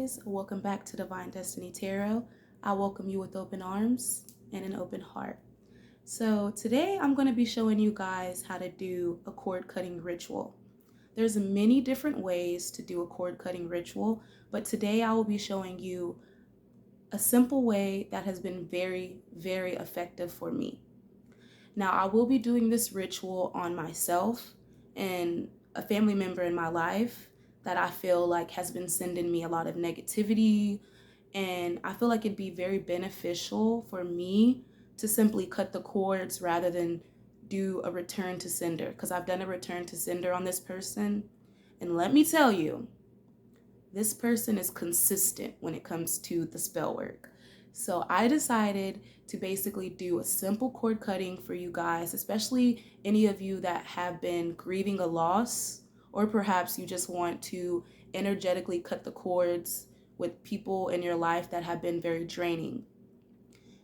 guys, welcome back to Divine Destiny Tarot. I welcome you with open arms and an open heart. So today I'm going to be showing you guys how to do a cord cutting ritual. There's many different ways to do a cord cutting ritual, but today I will be showing you a simple way that has been very, very effective for me. Now I will be doing this ritual on myself and a family member in my life that I feel like has been sending me a lot of negativity, and I feel like it'd be very beneficial for me to simply cut the cords rather than do a return to sender, because I've done a return to sender on this person, and let me tell you, this person is consistent when it comes to the spell work. So I decided to basically do a simple cord cutting for you guys, especially any of you that have been grieving a loss, or perhaps you just want to energetically cut the cords with people in your life that have been very draining.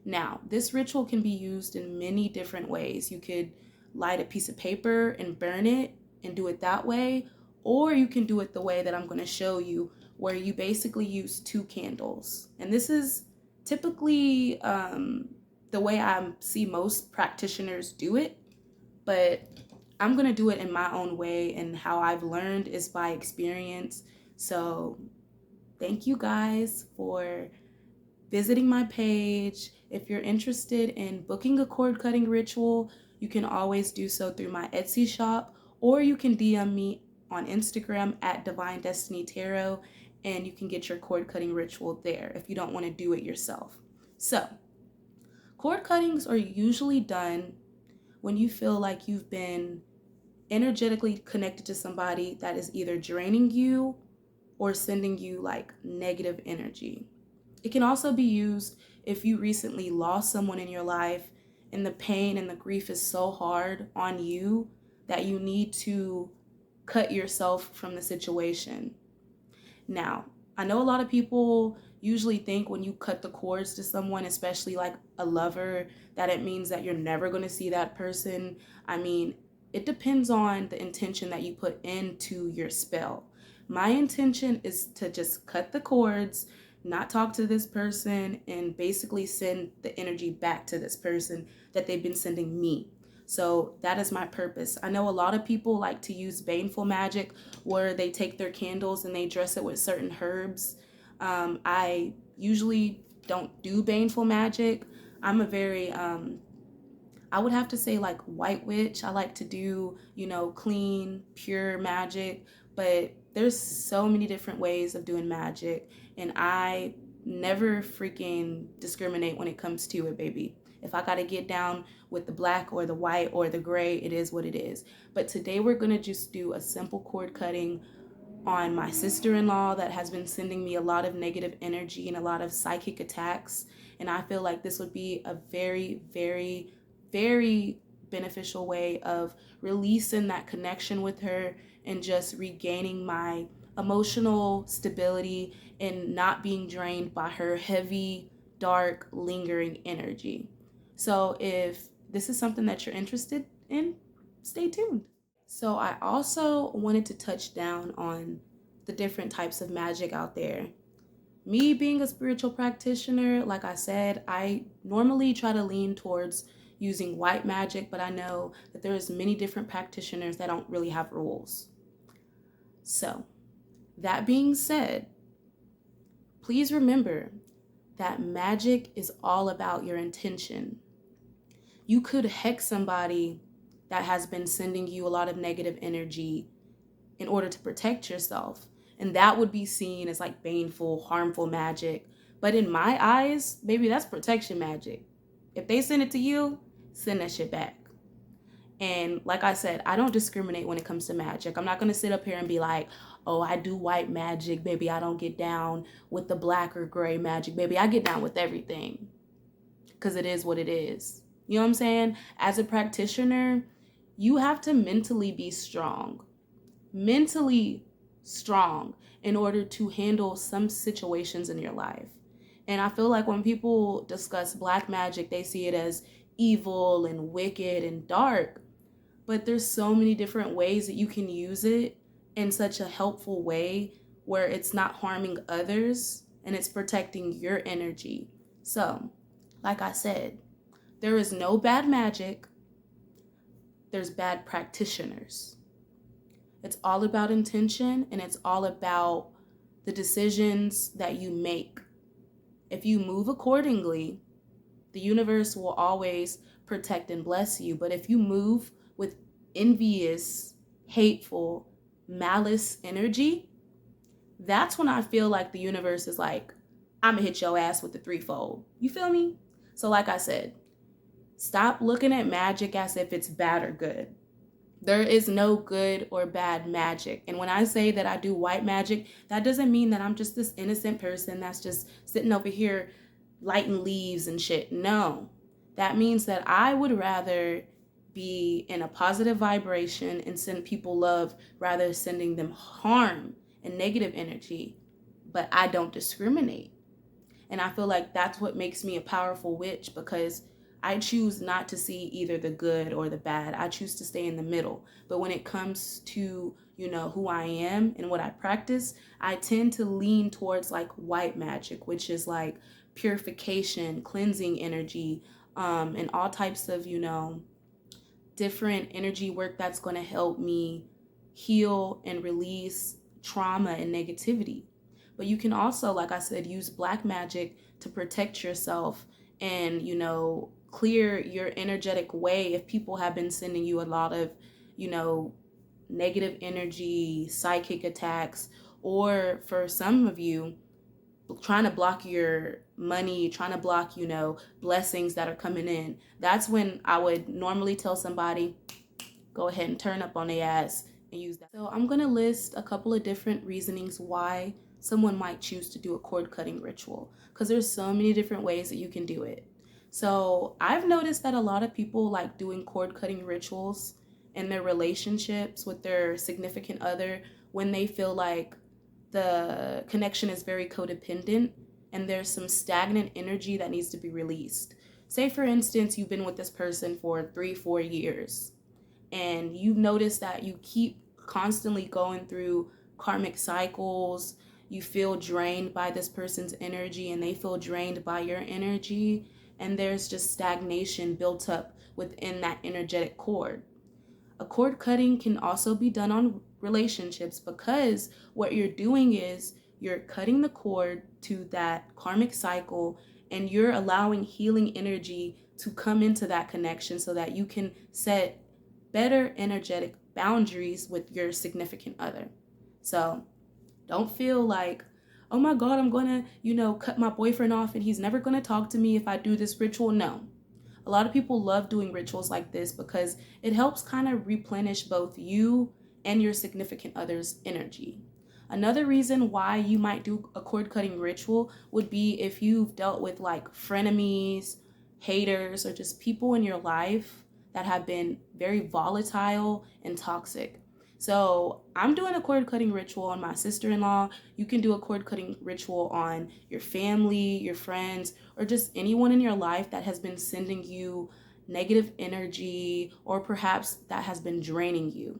Now, this ritual can be used in many different ways. You could light a piece of paper and burn it and do it that way, or you can do it the way that I'm going to show you, where you basically use 2 candles. And this is typically the way I see most practitioners do it, but I'm going to do it in my own way, and how I've learned is by experience. So thank you guys for visiting my page. If you're interested in booking a cord cutting ritual, you can always do so through my Etsy shop, or you can DM me on Instagram at DivineDestiniTarot, and you can get your cord cutting ritual there if you don't want to do it yourself. So, cord cuttings are usually done when you feel like you've been energetically connected to somebody that is either draining you or sending you like negative energy. It can also be used if you recently lost someone in your life and the pain and the grief is so hard on you that you need to cut yourself from the situation. Now, I know a lot of people usually think when you cut the cords to someone, especially like a lover, that it means that you're never going to see that person. I mean, it depends on the intention that you put into your spell. My intention is to just cut the cords, not talk to this person, and basically send the energy back to this person that they've been sending me. So that is my purpose. I know a lot of people like to use baneful magic, where they take their candles and they dress it with certain herbs. I usually don't do baneful magic. I'm a very, I would have to say like white witch. I like to do, clean, pure magic, but there's so many different ways of doing magic, and I never freaking discriminate when it comes to it, baby. If I got to get down with the black or the white or the gray, it is what it is. But today we're going to just do a simple cord cutting on my sister-in-law that has been sending me a lot of negative energy and a lot of psychic attacks. And I feel like this would be a very, very, very beneficial way of releasing that connection with her and just regaining my emotional stability and not being drained by her heavy, dark, lingering energy. So if this is something that you're interested in, stay tuned. So I also wanted to touch down on the different types of magic out there. Me being a spiritual practitioner, like I said, I normally try to lean towards using white magic, but I know that there's many different practitioners that don't really have rules. So that being said, please remember that magic is all about your intention. You could hex somebody that has been sending you a lot of negative energy in order to protect yourself, and that would be seen as like baneful, harmful magic. But in my eyes, baby, that's protection magic. If they send it to you, send that shit back. And like I said, I don't discriminate when it comes to magic. I'm not going to sit up here and be like, oh, I do white magic, baby. I don't get down with the black or gray magic, baby. I get down with everything, because it is what it is. You know what I'm saying? As a practitioner, you have to mentally be strong. Mentally strong in order to handle some situations in your life. And I feel like when people discuss black magic, they see it as evil and wicked and dark. But there's so many different ways that you can use it in such a helpful way where it's not harming others and it's protecting your energy. So, like I said, there is no bad magic, there's bad practitioners. It's all about intention, and it's all about the decisions that you make. If you move accordingly, the universe will always protect and bless you. But if you move with envious, hateful, malice energy, that's when I feel like the universe is like, I'm gonna hit your ass with the threefold. You feel me? So like I said, stop looking at magic as if it's bad or good. There is no good or bad magic. And when I say that I do white magic, that doesn't mean that I'm just this innocent person that's just sitting over here lighting leaves and shit. No. That means that I would rather be in a positive vibration and send people love rather than sending them harm and negative energy. But I don't discriminate. And I feel like that's what makes me a powerful witch, because I choose not to see either the good or the bad. I choose to stay in the middle. But when it comes to, who I am and what I practice, I tend to lean towards like white magic, which is like purification, cleansing energy, and all types of, different energy work that's going to help me heal and release trauma and negativity. But you can also, like I said, use black magic to protect yourself and, clear your energetic way if people have been sending you a lot of, negative energy, psychic attacks, or for some of you, trying to block your money, trying to block, blessings that are coming in. That's when I would normally tell somebody, go ahead and turn up on their ass and use that. So I'm going to list a couple of different reasonings why someone might choose to do a cord cutting ritual, because there's so many different ways that you can do it. So I've noticed that a lot of people like doing cord cutting rituals in their relationships with their significant other when they feel like the connection is very codependent and there's some stagnant energy that needs to be released. Say, for instance, you've been with this person for 3-4 years and you've noticed that you keep constantly going through karmic cycles. You feel drained by this person's energy and they feel drained by your energy, and there's just stagnation built up within that energetic cord. A cord cutting can also be done on relationships, because what you're doing is you're cutting the cord to that karmic cycle and you're allowing healing energy to come into that connection so that you can set better energetic boundaries with your significant other. So don't feel like, oh my God, I'm going to, cut my boyfriend off and he's never going to talk to me if I do this ritual. No. A lot of people love doing rituals like this because it helps kind of replenish both you and your significant other's energy. Another reason why you might do a cord cutting ritual would be if you've dealt with like frenemies, haters, or just people in your life that have been very volatile and toxic. So I'm doing a cord cutting ritual on my sister-in-law. You can do a cord cutting ritual on your family, your friends, or just anyone in your life that has been sending you negative energy or perhaps that has been draining you.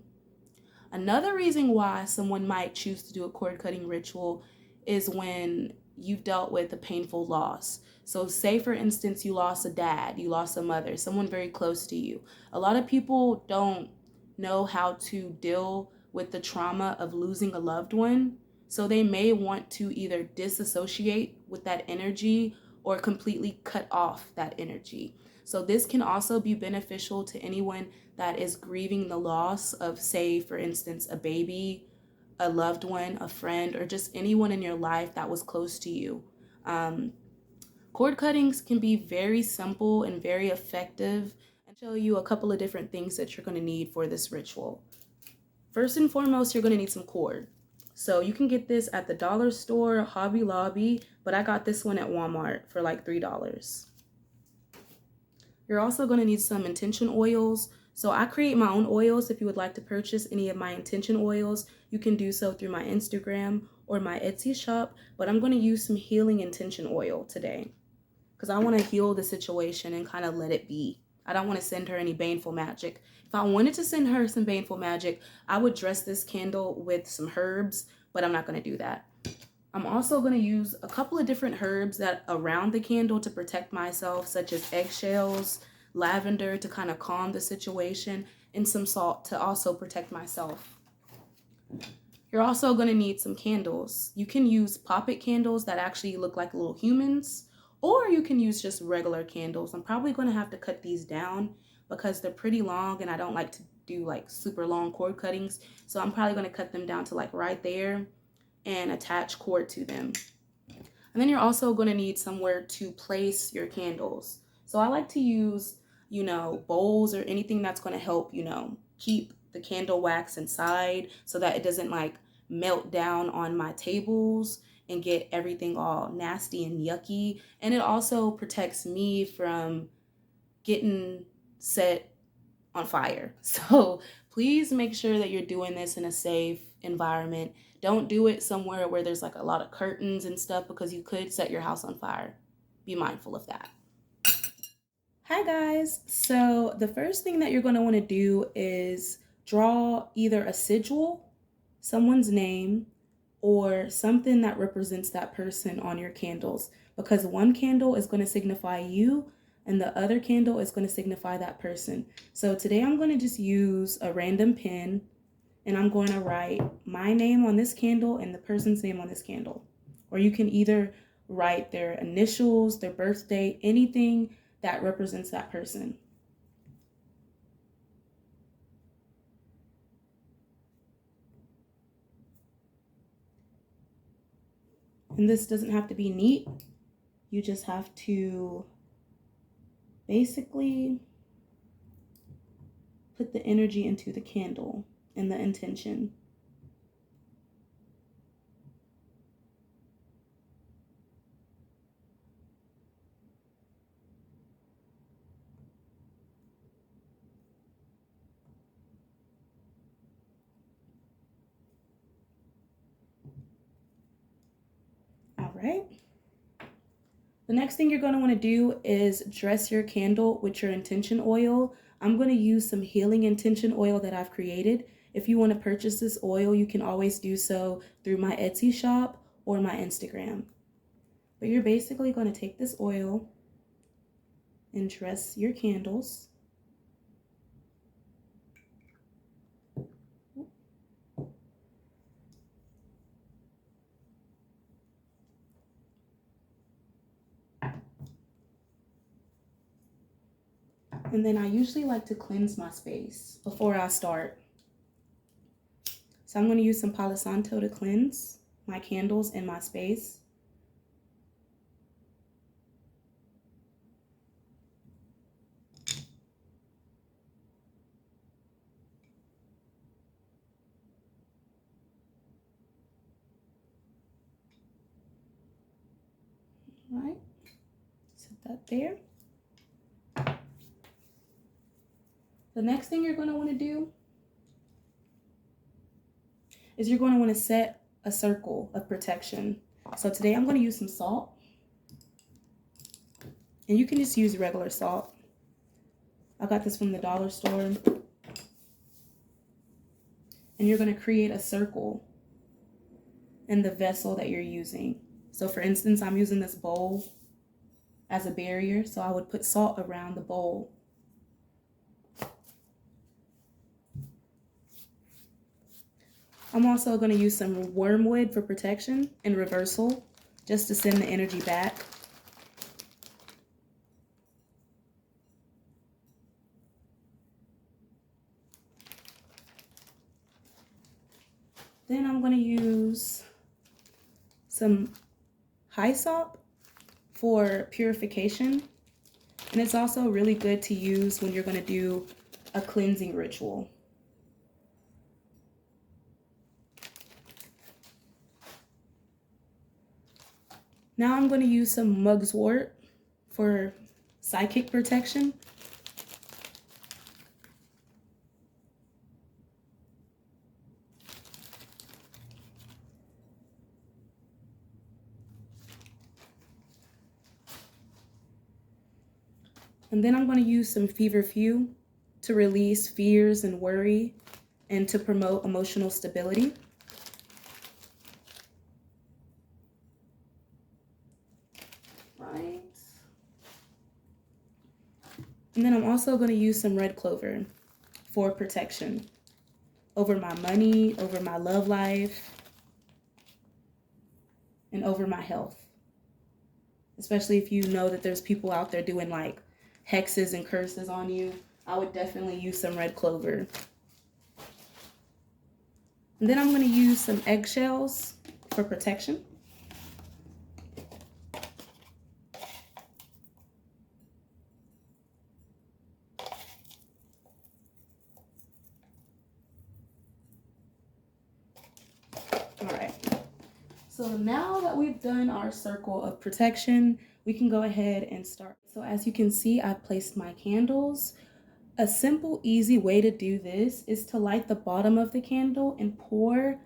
Another reason why someone might choose to do a cord cutting ritual is when you've dealt with a painful loss. So say, for instance, you lost a dad, you lost a mother, someone very close to you. A lot of people don't know how to deal with the trauma of losing a loved one. So they may want to either disassociate with that energy or completely cut off that energy. So this can also be beneficial to anyone that is grieving the loss of, say, for instance, a baby, a loved one, a friend, or just anyone in your life that was close to you. Cord cuttings can be very simple and very effective. And show you a couple of different things that you're going to need for this ritual. First and foremost, you're going to need some cord. So you can get this at the dollar store, Hobby Lobby, but I got this one at Walmart for like $3. You're also going to need some intention oils. So I create my own oils. If you would like to purchase any of my intention oils, you can do so through my Instagram or my Etsy shop, but I'm going to use some healing intention oil today because I want to heal the situation and kind of let it be. I don't want to send her any baneful magic. If I wanted to send her some baneful magic, I would dress this candle with some herbs, but I'm not going to do that. I'm also going to use a couple of different herbs that around the candle to protect myself, such as eggshells, lavender to kind of calm the situation, and some salt to also protect myself. You're also going to need some candles. You can use pop-it candles that actually look like little humans, or you can use just regular candles. I'm probably going to have to cut these down because they're pretty long and I don't like to do like super long cord cuttings. So I'm probably going to cut them down to like right there and attach cord to them. And then you're also going to need somewhere to place your candles. So I like to use, bowls or anything that's going to help, keep the candle wax inside so that it doesn't like melt down on my tables and get everything all nasty and yucky. And it also protects me from getting set on fire. So please make sure that you're doing this in a safe environment. Don't do it somewhere where there's like a lot of curtains and stuff because you could set your house on fire. Be mindful of that. Hi guys. So the first thing that you're going to want to do is draw either a sigil, someone's name, or something that represents that person on your candles, because one candle is going to signify you and the other candle is going to signify that person. So today I'm going to just use a random pen and I'm going to write my name on this candle and the person's name on this candle. Or you can either write their initials, their birthday, anything that represents that person. And this doesn't have to be neat. You just have to basically put the energy into the candle and the intention. All right. The next thing you're going to want to do is dress your candle with your intention oil. I'm going to use some healing intention oil that I've created. If you want to purchase this oil, you can always do so through my Etsy shop or my Instagram. But you're basically going to take this oil and dress your candles. And then I usually like to cleanse my space before I start. So I'm going to use some Palo Santo to cleanse my candles and my space. All right, set that there. The next thing you're going to want to do is you're going to want to set a circle of protection. So today I'm going to use some salt. And you can just use regular salt. I got this from the dollar store. And you're going to create a circle in the vessel that you're using. So for instance, I'm using this bowl as a barrier. So I would put salt around the bowl. I'm also going to use some wormwood for protection and reversal, just to send the energy back. Then I'm going to use some hyssop for purification. And it's also really good to use when you're going to do a cleansing ritual. Now I'm going to use some mugwort for psychic protection. And then I'm going to use some feverfew to release fears and worry and to promote emotional stability. Right. And then I'm also going to use some red clover for protection over my money, over my love life, and over my health. Especially if you know that there's people out there doing like hexes and curses on you, I would definitely use some red clover. And then I'm going to use some eggshells for protection. All right. So now that we've done our circle of protection, we can go ahead and start. So as you can see, I've placed my candles. A simple, easy way to do this is to light the bottom of the candle and pour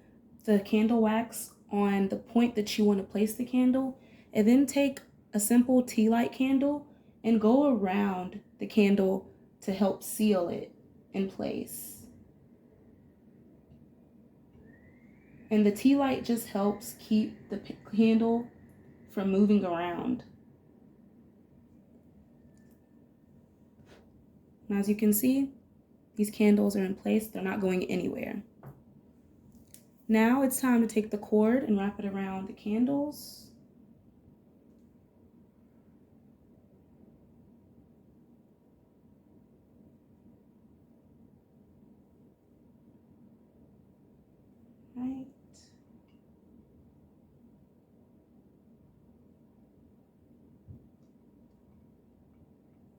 the candle wax on the point that you want to place the candle, and then take a simple tea light candle and go around the candle to help seal it in place. And the tea light just helps keep the candle from moving around. And as you can see, these candles are in place. They're not going anywhere. Now it's time to take the cord and wrap it around the candles. Right.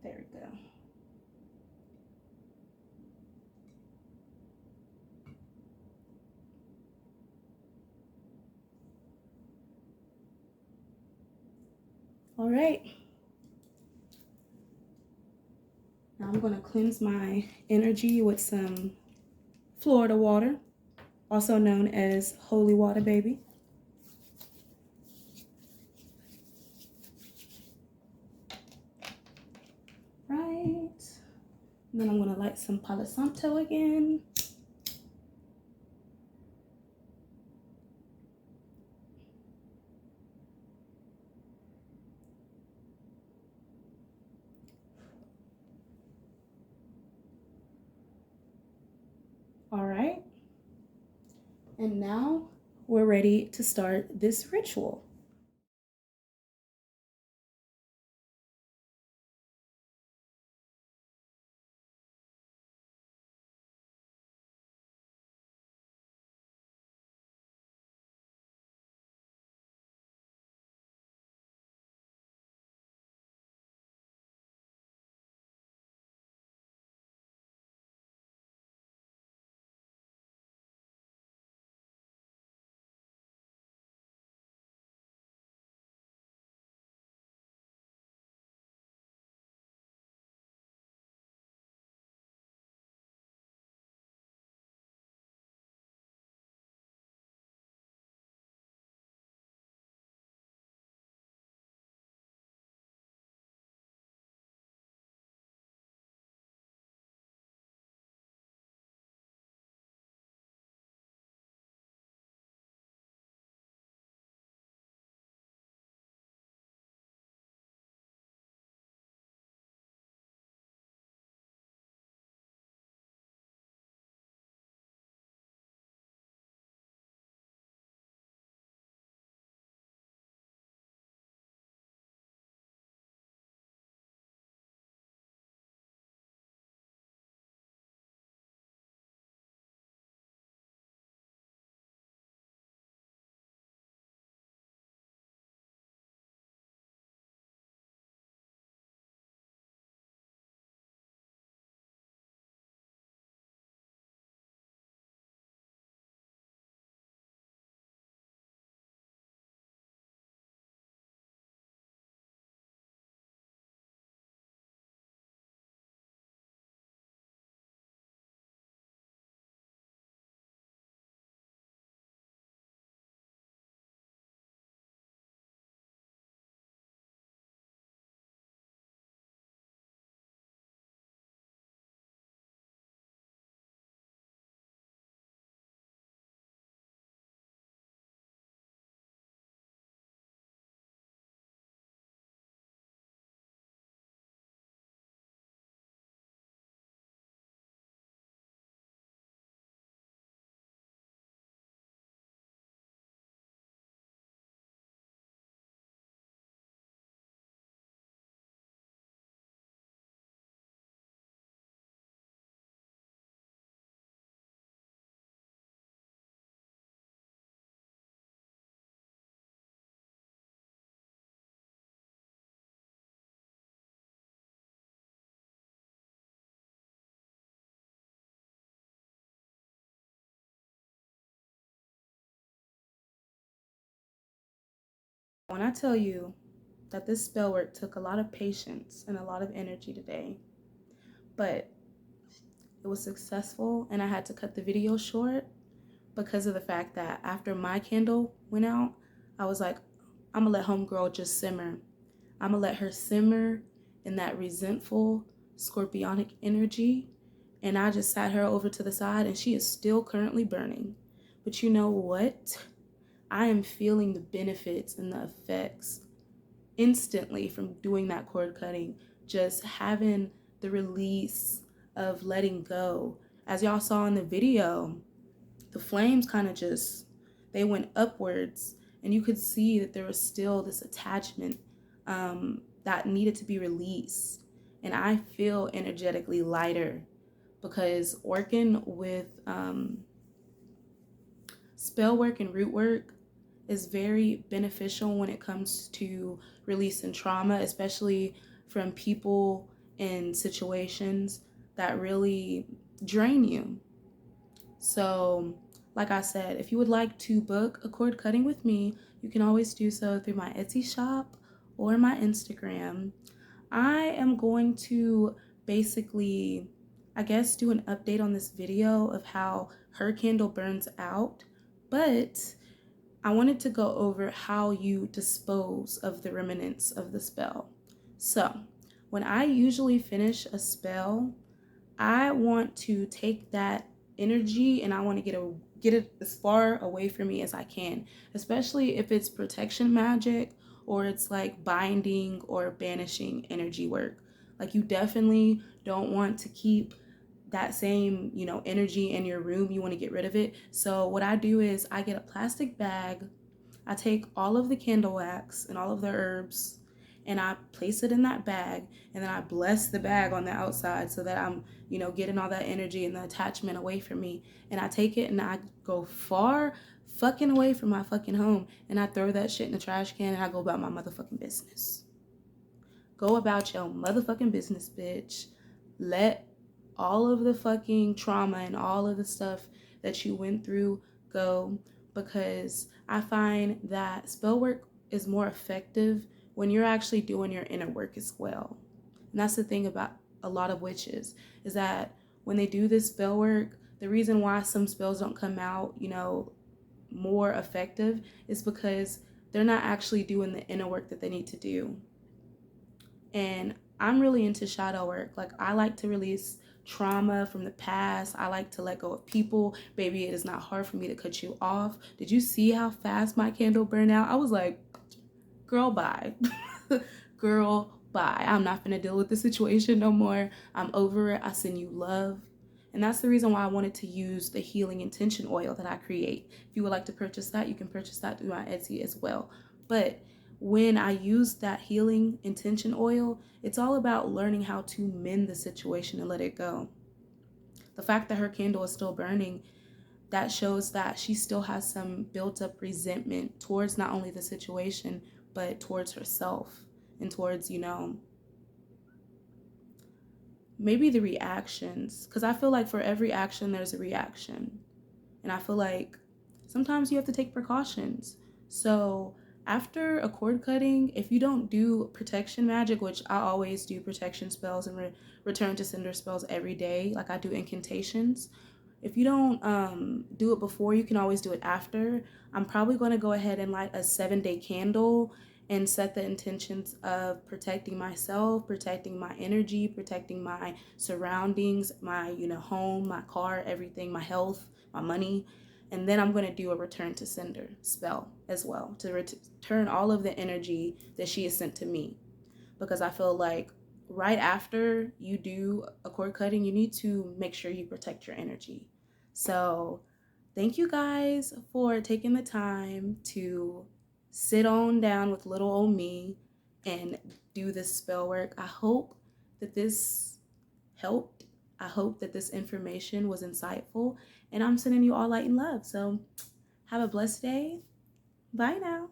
There we go. All right. Now I'm going to cleanse my energy with some Florida water, also known as holy water, baby. Right. And then I'm going to light some Palo Santo again. All right. And now we're ready to start this ritual. When I tell you that this spell work took a lot of patience and a lot of energy today, but it was successful, and I had to cut the video short because of the fact that after my candle went out, I was like, I'm gonna let homegirl just simmer. I'm gonna let her simmer in that resentful, scorpionic energy. And I just sat her over to the side, and she is still currently burning. But you know what? I am feeling the benefits and the effects instantly from doing that cord cutting, just having the release of letting go. As y'all saw in the video, the flames kind of just, they went upwards, and you could see that there was still this attachment that needed to be released. And I feel energetically lighter because working with spell work and root work is very beneficial when it comes to releasing trauma, especially from people and situations that really drain you. So, like I said, if you would like to book a cord cutting with me, you can always do so through my Etsy shop or my Instagram. I am going to basically, I guess, do an update on this video of how her candle burns out, but I wanted to go over how you dispose of the remnants of the spell. So, when I usually finish a spell, I want to take that energy and I want to get it as far away from me as I can, especially if it's protection magic or it's like binding or banishing energy work. Like, you definitely don't want to keep that same, energy in your room. You want to get rid of it. So what I do is I get a plastic bag. I take all of the candle wax and all of the herbs and I place it in that bag, and then I bless the bag on the outside so that I'm, getting all that energy and the attachment away from me. And I take it and I go far fucking away from my fucking home, and I throw that shit in the trash can, and I go about my motherfucking business. Go about your motherfucking business, bitch. Let all of the fucking trauma and all of the stuff that you went through go, because I find that spell work is more effective when you're actually doing your inner work as well. And that's the thing about a lot of witches, is that when they do this spell work, the reason why some spells don't come out, more effective is because they're not actually doing the inner work that they need to do. And I'm really into shadow work. Like, I like to release trauma from the past. I like to let go of people. Baby, it is not hard for me to cut you off. Did you see how fast my candle burned out? I was like, girl, bye. Girl, bye. I'm not gonna deal with the situation no more. I'm over it. I send you love. And that's the reason why I wanted to use the healing intention oil that I create. If you would like to purchase that, you can purchase that through my Etsy as well. But when I use that healing intention oil, it's all about learning how to mend the situation and let it go. The fact that her candle is still burning, that shows that she still has some built up resentment towards not only the situation, but towards herself and towards, maybe the reactions. Because I feel like for every action, there's a reaction. And I feel like sometimes you have to take precautions. So after a cord cutting, if you don't do protection magic, which I always do protection spells and return to sender spells every day, like I do incantations. If you don't do it before, you can always do it after. I'm probably going to go ahead and light a 7-day candle and set the intentions of protecting myself, protecting my energy, protecting my surroundings, my, home, my car, everything, my health, my money. And then I'm going to do a return to sender spell as well to return all of the energy that she has sent to me. Because I feel like right after you do a cord cutting, you need to make sure you protect your energy. So thank you guys for taking the time to sit on down with little old me and do this spell work. I hope that this helped. I hope that this information was insightful, and I'm sending you all light and love. So have a blessed day. Bye now.